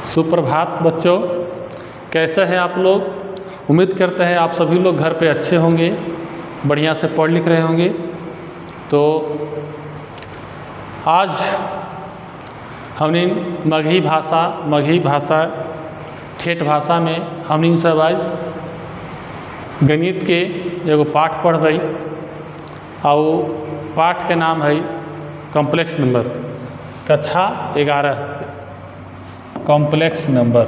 सुप्रभात बच्चों, कैसे हैं आप लोग। उम्मीद करते हैं आप सभी लोग घर पे अच्छे होंगे, बढ़िया से पढ़ लिख रहे होंगे। तो आज हमने मगही भाषा ठेठ भाषा में हमने सब आज गणित के एगो पाठ पढ़बै और पाठ के नाम है कॉम्प्लेक्स नंबर, कक्षा 11 कॉम्प्लेक्स नंबर।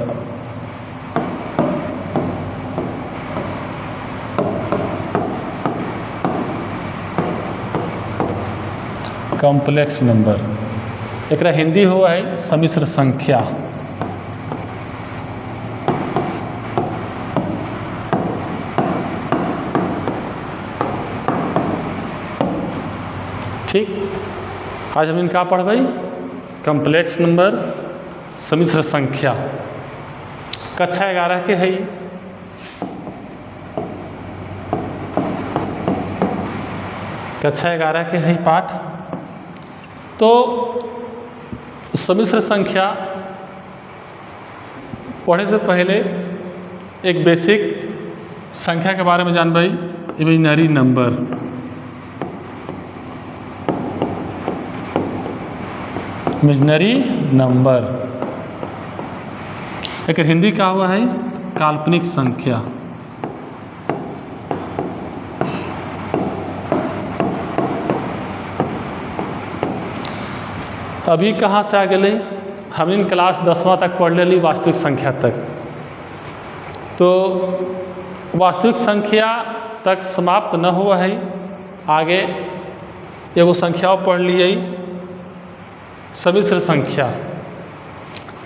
कॉम्प्लेक्स नंबर एकरा हिंदी हुआ है सम्मिश्र संख्या। ठीक, आज हम इनका पढ़बै कॉम्प्लेक्स नंबर सम्मिश्र संख्या, कक्षा 11 के है। कक्षा 11 के है पाठ। तो सम्मिश्र संख्या पढ़े से पहले एक बेसिक संख्या के बारे में जानबै, इमेजिनरी नंबर। इमेजिनरी नंबर एक हिंदी का हुआ है काल्पनिक संख्या। अभी कहाँ से आ गए, हमने क्लास 10वां तक पढ़ ली वास्तविक संख्या तक। तो वास्तविक संख्या तक समाप्त न हुआ है, आगे एगो संख्या पढ़ लिए सम्मिश्र संख्या।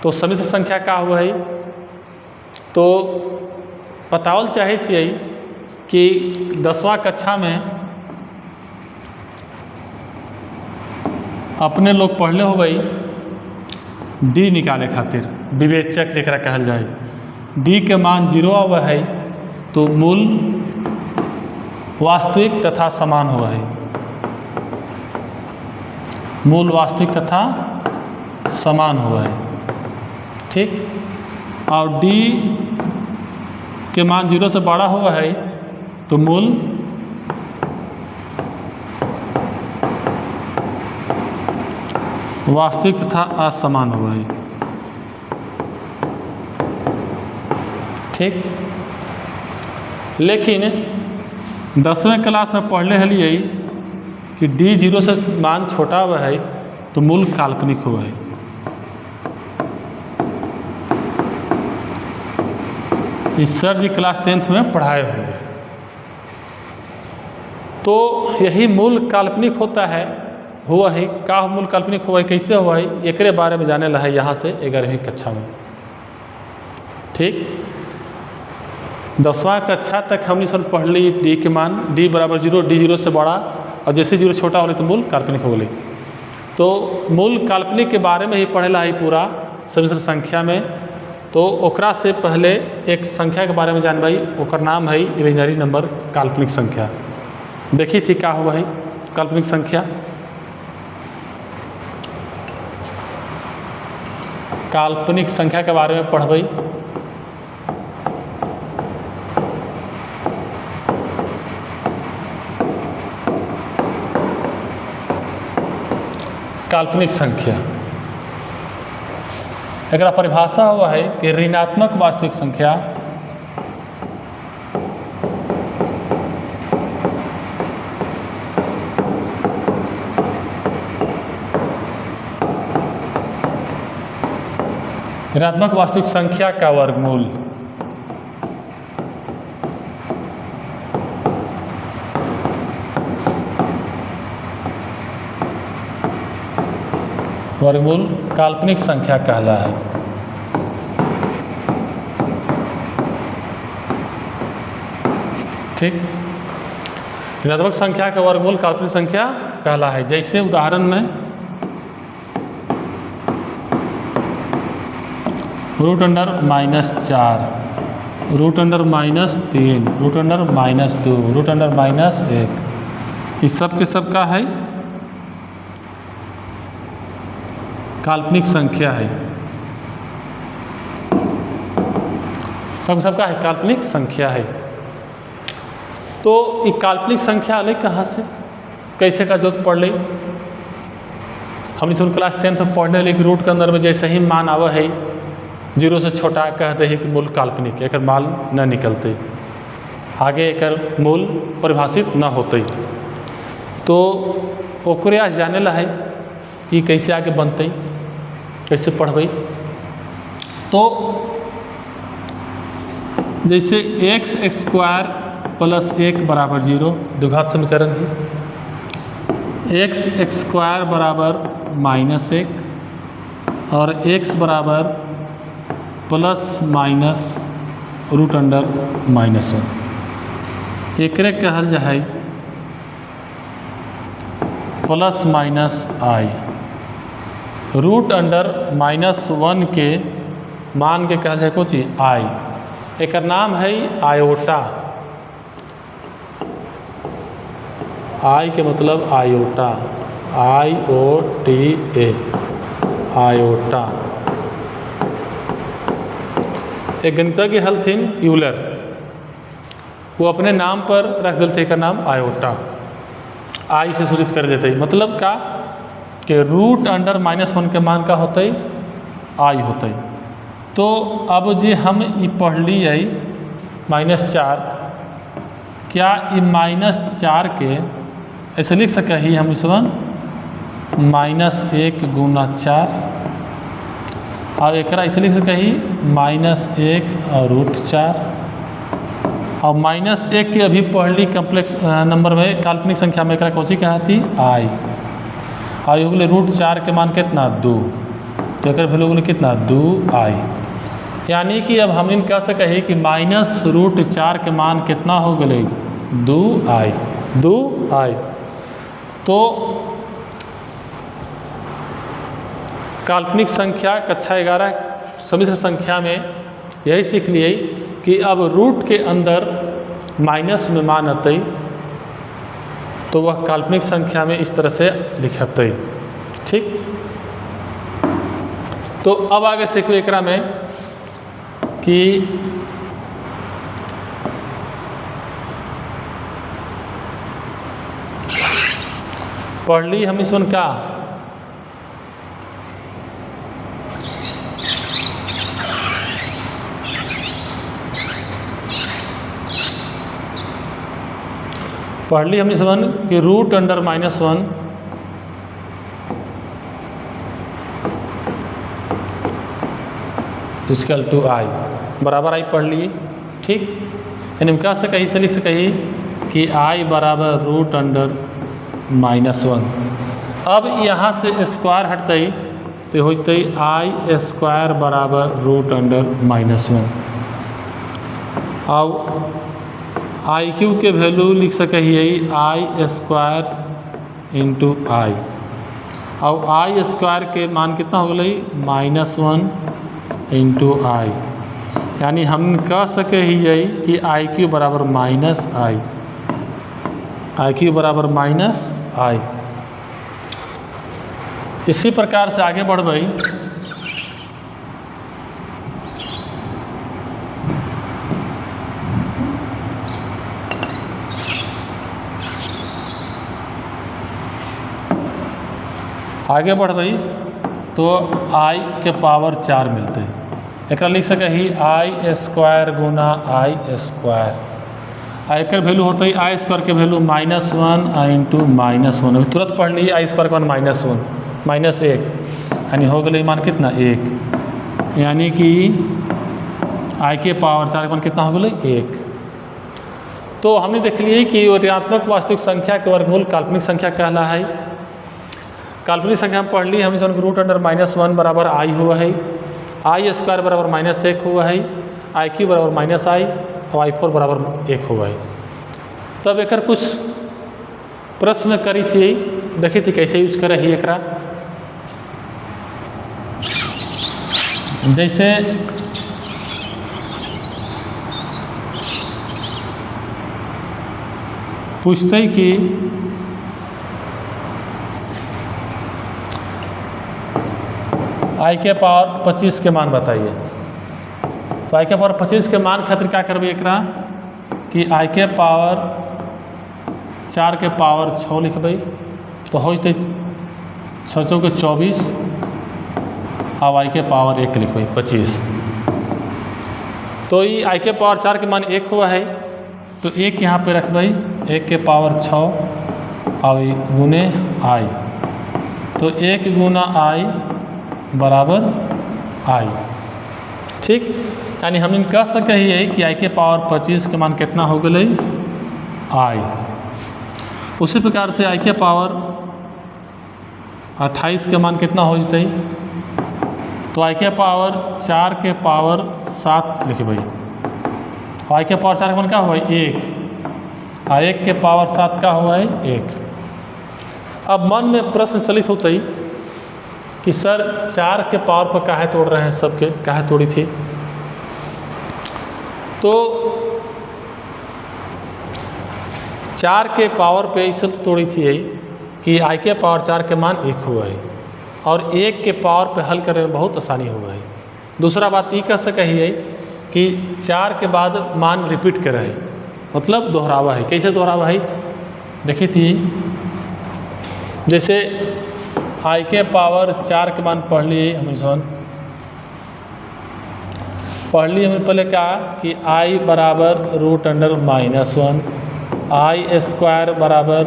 तो सम्मिश्र संख्या का हुआ है, तो बतावल चाहे थे कि 10वां कक्षा में अपने लोग पढ़ले हो गई डी निकाले खातिर, विवेचक जरा कहल जाए। डी के मान 0 हुआ है तो मूल वास्तविक तथा समान हुआ है। मूल वास्तविक तथा समान हुआ है। ठीक, और डी के मान 0 से बड़ा हुआ है तो मूल वास्तविक तथा असमान हुआ है। ठीक, लेकिन 10वें क्लास में पढ़ले हलिए कि डी 0 से मान छोटा हुआ है तो मूल काल्पनिक हुआ है। इस सर जी क्लास 10th में पढ़ाए हुए। तो यही मूल काल्पनिक होता है, हुआ है का मूल काल्पनिक हुआ है, कैसे हुआ है, एकरे बारे में जाने ला है यहाँ से 11वीं कक्षा में। ठीक, 10वां कक्षा तक हमने सब पढ़ ली डी के मान, डी बराबर 0, डी 0 से बड़ा, और जैसे 0 छोटा हो तो मूल काल्पनिक हो गई। तो मूल काल्पनिक के बारे में ही पढ़ेला है पूरा सम्मिश्र संख्या में। तो ओकरा से पहले एक संख्या के बारे में जानबाई, ओकर नाम है इमेजिनरी नंबर, काल्पनिक संख्या। देखी थी क्या हुआ है काल्पनिक संख्या। काल्पनिक संख्या के बारे में पढ़बै। काल्पनिक संख्या एकरा परिभाषा हुआ है कि ऋणात्मक वास्तविक संख्या ऋणात्मक वास्तविक संख्या का वर्गमूल। वर्गमूल काल्पनिक संख्या कहला है। ठीक, ऋणात्मक संख्या का वर्गमूल काल्पनिक संख्या कहला है। जैसे उदाहरण में √−4, √−3, √−2, √−1, इस सब के सब का है काल्पनिक संख्या है। सबका है काल्पनिक संख्या है। तो ये काल्पनिक संख्या अलग कहाँ से कैसे का जरूरत पड़ ली। हम इस क्लास 10th में पढ़ने लगे रूट के अंदर में जैसे ही मान आवा है 0 से छोटा कहते हैं कि मूल काल्पनिक एक मान न निकलते, आगे एक मूल परिभाषित न होते। तो ओकरे आज जाने ला है कि कैसे आगे बनते, कैसे पढ़बे। तो जैसे एक्स स्क्वायर प्लस 1 बराबर 0 द्विघात समीकरण है। एक्स स्क्वायर बराबर -1 और x बराबर प्लस माइनस रूट अंडर -1 एकरे कहल जाए प्लस माइनस आई। रूट अंडर -1 के मान के कहल जाए कुछ आई, एक नाम है आयोटा। आई के मतलब आयोटा, IOTA आयोटा। एक गणितज्ञ हलथिन यूलर, वो अपने नाम पर रख देते का नाम आयोटा, आई से सूचित कर देते। मतलब का कि रूट अंडर -1 के मान का होते आई होते। तो अब जे हम ये पढ़ लिए -4, क्या ये -4 के ऐसे लिख सके ही हम इसवन -1 गुना 4 और एक ऐसे लिख सके ही -1 और रूट 4 और -1 के अभी पढ़ ली कम्प्लेक्स नंबर में काल्पनिक संख्या में एक कौची कहती आई और हो गए रूट 4 के मान कितना 2, तो एक वैल्यू हो कितना 2 आई। यानी कि अब हम इन कह सके ही कि -√4 के मान कितना हो गए 2 आई। तो काल्पनिक संख्या कक्षा 11 सम्मिश्र संख्या में यही सीख लिए कि अब रूट के अंदर माइनस में मान आते तो वह काल्पनिक संख्या में इस तरह से लिखते। ठीक, तो अब आगे सीखो एकरा में कि पढ़ ली हम इसवन का पढ़ ली हम इसवन कि रूट अंडर -1 इक्वल टू आई बराबर आई पढ़ लिए। ठीक, यानी हम कह सके से लिख सके कि आई बराबर रूट अंडर -1। अब यहाँ से स्क्वायर हटते तो होते आई स्क्वायर बराबर रूट अंडर -1 और आई क्यू के वैल्यू लिख सके आई स्क्वायर इंटू आई और आई स्क्वायर के मान कितना हो गई -1 इंटू आई। यानी हम कह सके कि आई क्यू बराबर आई क्यू बराबर -आई। इसी प्रकार से आगे बढ़ गई। आगे बढ़ गई तो आई के पावर 4 मिलते एक लिख सके आई स्क्वायर गुना आई स्क्वायर। एक वैल्यू होता है आई स्क्वायर के वैल्यू -1 इंटू -1। तुरंत पढ़ ली आई स्क्वायर का मान -1 यानी हो गई मान कितना 1, यानी कि आई के पावर 4 का मान कितना हो गई 1। तो हमने देख लिए कि ऋणात्मक वास्तविक संख्या के वर्गमूल काल्पनिक संख्या कहला है। काल्पनिक संख्या में पढ़ ली हम इसमें रूट अंडर -1 बराबर आई हुआ है, आई स्क्वायर बराबर -1 हुआ है, आई क्यू बराबर -आई और आई 4 बराबर 1 हुआ है। तब एक कुछ प्रश्न करी थी, देखी थी कैसे यूज करे ही एकरा। जैसे पूछते कि आई के पावर 25 के मान बताइए। तो आई के पावर 25 के मान खातिर क्या करबे एकरा कि आई के पावर 4 के पावर 6 लिखबै तो हो जते 6 के 24 अब आई के पावर 1 लिखबै 25। तो ये आई के पावर 4 के मान 1 हुआ है तो 1 यहाँ पे रखबै 1 के पावर 6 और गुने आई तो 1 गुना आई बराबर आई। ठीक, यानी हम कह सके हिए कि आई के पावर 25 के मान कितना हो गए आई। उसी प्रकार से आई के पावर 28 के मान कितना हो जते तो आई के पावर 4 के पावर 7 लिखबै। आई के पावर 4 के मान क्या हुआ 1 और 1 के पावर 7 का हुआ है 1। अब मन में प्रश्न चलित होते कि सर 4 के पावर पर काहे तोड़ रहे हैं, सबके काहे तोड़ी थी। तो 4 के पावर पे इसलिए तोड़ी थी कि आई के पावर 4 के मान 1 हुआ है और 1 के पावर पे हल करने में बहुत आसानी हुआ है। दूसरा बात ये कह सके है कि 4 के बाद मान रिपीट करे है, मतलब दोहरावा है। कैसे दोहरावा है देखी थी, जैसे आई के पावर 4 के मान पढ़ लिए हमने पहले क्या कि आई बराबर √(-1), आई स्क्वायर बराबर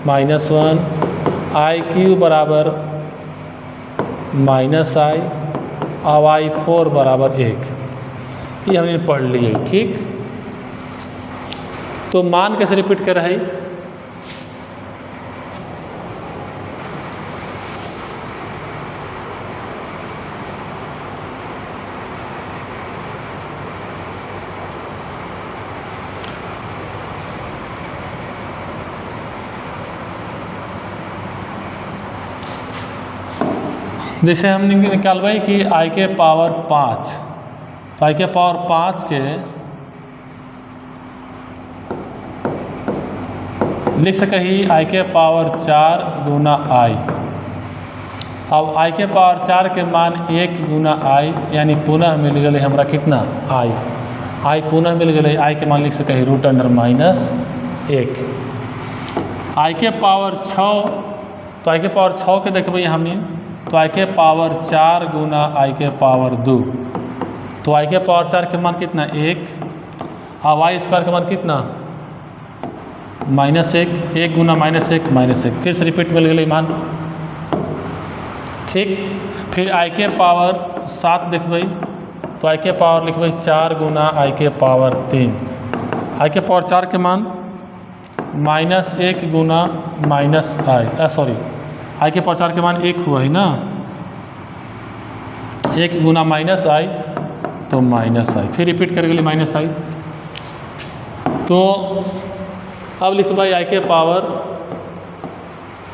-1, आई क्यूब बराबर -i और आई 4 बराबर 1। ये हमने पढ़ लिए। ठीक, तो मान कैसे रिपीट कर रहे हैं जैसे हम निकालबै कि आई के पावर 5 तो आई के पावर 5 के लिख सके ही आई के पावर 4 गुना आई। अब आई के पावर 4 के मान 1 गुना आई यानी पुनः मिल गए हमरा कितना आई पुनः मिल गए। आई के मान लिख सके ही √(-1)। आई के पावर 6 तो आई के पावर 6 के देखबै हमने तो आई के पावर 4 गुना आई के पावर 2 तो आई के पावर 4 के मान कितना 1 और वाई स्क्वायर के मान कितना -1, 1 गुना -1 -1 फिर से रिपीट मिल गए मान। ठीक, फिर आई के पावर 7 देखबै तो आई के पावर लिखबै 4 गुना आई के पावर 3। आई के पावर 4 के मान -1 गुना आई के पावर 4 के मान 1 हुआ है ना, 1 गुना -i तो -i फिर रिपीट कर गए -i। तो अब लिखबै आई के पावर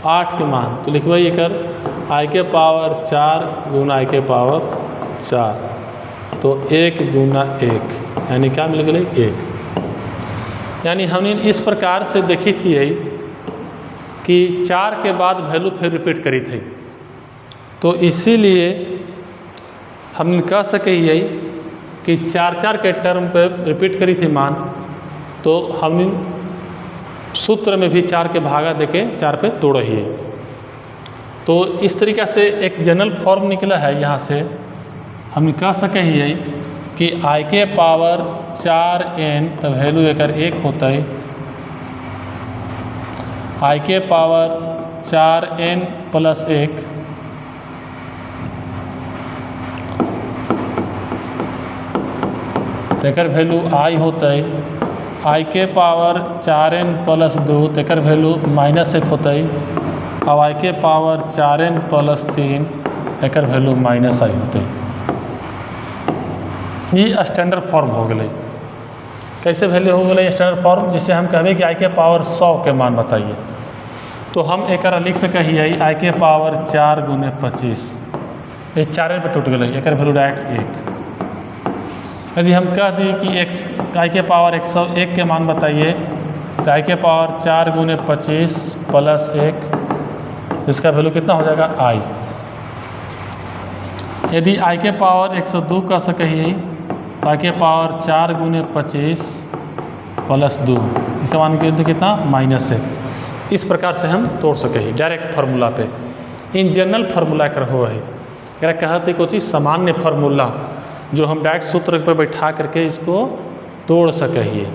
8 के मान तो लिखबै एकर आई के पावर 4 गुना आई के पावर 4 तो 1 गुना 1 यानी क्या मिल गए 1। यानी हमने इस प्रकार से देखी थी कि 4 के बाद वैल्यू फिर रिपीट करी थी। तो इसीलिए हम कह सके कि 4 के टर्म पे रिपीट करी थी मान तो हम सूत्र में भी 4 के भागा देके 4 पे तोड़ ही। तो इस तरीक़ा से एक जनरल फॉर्म निकला है। यहाँ से हम कह सके कि आई के पावर 4n तो वैल्यू एकर 1 होता है, आई के पावर 4n + 1 तेकर वैल्यू आई होता है, आई के पावर 4n + 2 तेकर वैल्यू -1 होता है और आई के power 4n + 3 acre value -i होता है। ये स्टैंडर्ड फॉर्म हो गए। कैसे वैल्यू हो गए स्टैंडर्ड फॉर्म, जिससे हम कहबे कि आई के पावर 100 के मान बताइए तो हम एक लिख सके आई के पावर 4 गुने 25 ये 4 पे टूट गए एक वैल्यू डायरेक्ट 1। यदि हम कह दी कि आई के पावर 101 के मान बताइए तो आई के पावर 4 गुने 25 + 1 इसका वैल्यू कितना हो जाएगा आई। यदि आई के पावर 102 कह सके तो आई के पावर 4 गुने 25 प्लस 2, इसका मान के कितना -1। इस प्रकार से हम तोड़ सके ही डायरेक्ट फार्मूला पे। इन जनरल फार्मूला कर हो है क्या कहते हैं कुछ सामान्य फार्मूला जो हम डायरेक्ट सूत्र पर बैठा करके इसको तोड़ सके ही।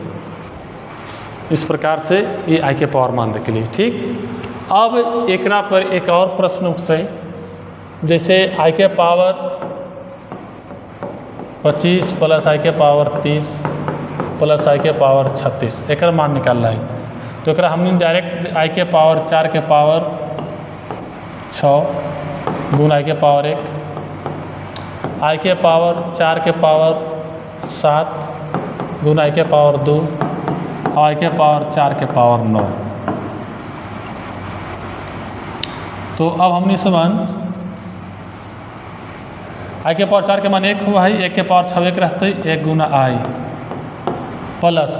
इस प्रकार से ये आई के पावर मान के लिए ठीक। अब एकरा पर एक और प्रश्न उठते हैं, जैसे आई के पावर 25 प्लस आई के पावर 30 प्लस आई के पावर 36 एक मान निकालना है। तो एक हमने डायरेक्ट आई के पावर 4 के पावर 6 गुना आई के पावर 1, आई के पावर 4 के पावर 7 गुना आई के पावर 2 और आई के पावर 4 के पावर 9। तो अब हमने समान आई के पावर 4 के मान 1 हुआ है, 1 के पावर 6 1 रहते 1 गुना आई प्लस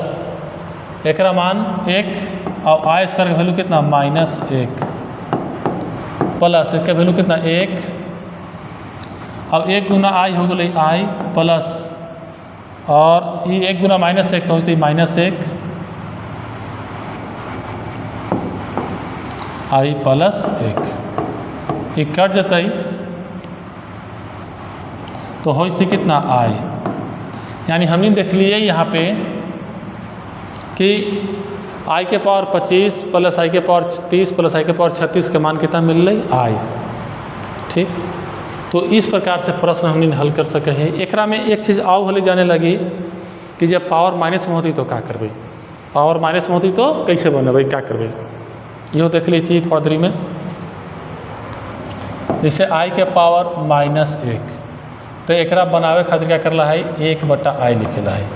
एक मान 1 और आई स्क्वायर का वैल्यू कितना -1 प्लस इसका वैल्यू कितना 1। अब 1 गुना आई हो गई आई प्लस और ये 1 गुना -1 तो होती -1 आई प्लस 1 ये कट जाता तो होती कितना आई। यानी हमने देख लिए यहाँ पे कि आई के पावर 25 प्लस आई के पावर 30 प्लस आई के पावर 36 के मान कितना मिल रही आई ठीक। तो इस प्रकार से प्रश्न हमने हल कर सके हैं। एकरा में एक चीज़ आओ हले जाने लगी कि जब पावर माइनस में होती तो क्या करबे, पावर माइनस में होती तो कैसे बनेबे क्या करबे, इहो देख ली थी थोड़ा देरी में। जैसे आई के पावर -1 तो एकरा बनावे खातिर क्या करला है 1/i लिखेला है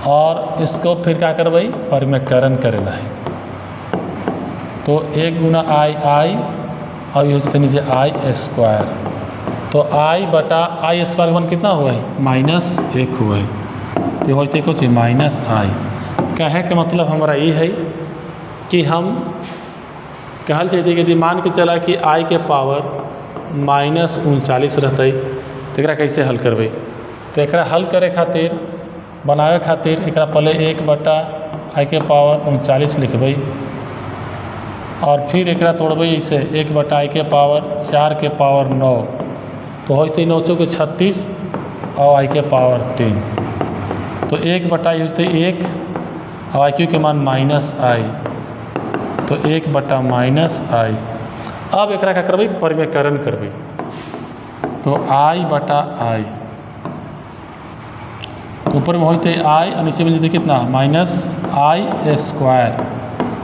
और इसको फिर क्या करबे परिमेयकरण करेला है। तो 1 गुना आई और ये होते नीचे i²। तो i/i² वन कितना हुआ है -1 हुआ है। तो होते कुछ -i कहे के मतलब हमारा ये है कि हम कहल चाहते कि यदि मान के चला कि आई के पावर -39 रहते तो एकरा कैसे हल करबे। तो एकरा हल करे खातिर बनावे खातिर एकरा पहले 1/i के पावर 39 लिखबे और फिर एकरा तोड़बे इसे 1/i के पावर 4 के पावर 9 तो होते 9 के 36 और आई के पावर 3। तो 1/i होते 1 और आई क्यू के मान -i तो 1/-i। अब एकरा क्या करबे परिमेयकरण करबे तो i/i ऊपर में होते i और नीचे में जते कितना -i²।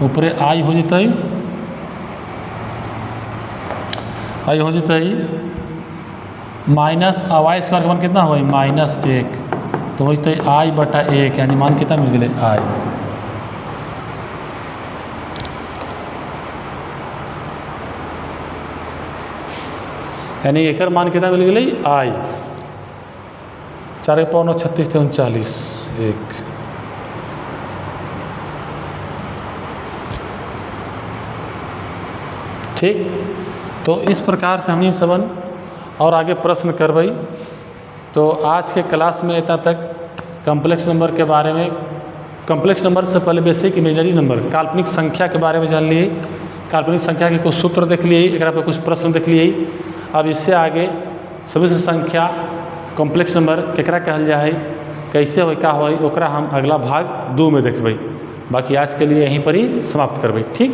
ऊपर i हो जते आई हो जते माइनस और y स्क्वायर का मान कितना हुआ -1 तो हो जते i/1 यानी मान कितना मिल गए i। यानी एकर मान कितना मिल गई आई 4 के पावर 9 36 39 1। ठीक। तो इस प्रकार से हमने सबन और आगे प्रश्न करवाई। तो आज के क्लास में इतना तक कॉम्प्लेक्स नंबर के बारे में, कॉम्प्लेक्स नंबर से पहले बेसिक इमेजिनरी नंबर काल्पनिक संख्या के बारे में जान लिए, काल्पनिक संख्या के कुछ सूत्र देख लिए, एक पे कुछ प्रश्न देख लिए। अब इससे आगे सभी से संख्या कॉम्प्लेक्स नंबर केकरा कहल जाए, कैसे हो क्या हो, ओकरा हम अगला भाग 2 में देखबै। बाकी आज के लिए यहीं पर ही समाप्त करबै। ठीक।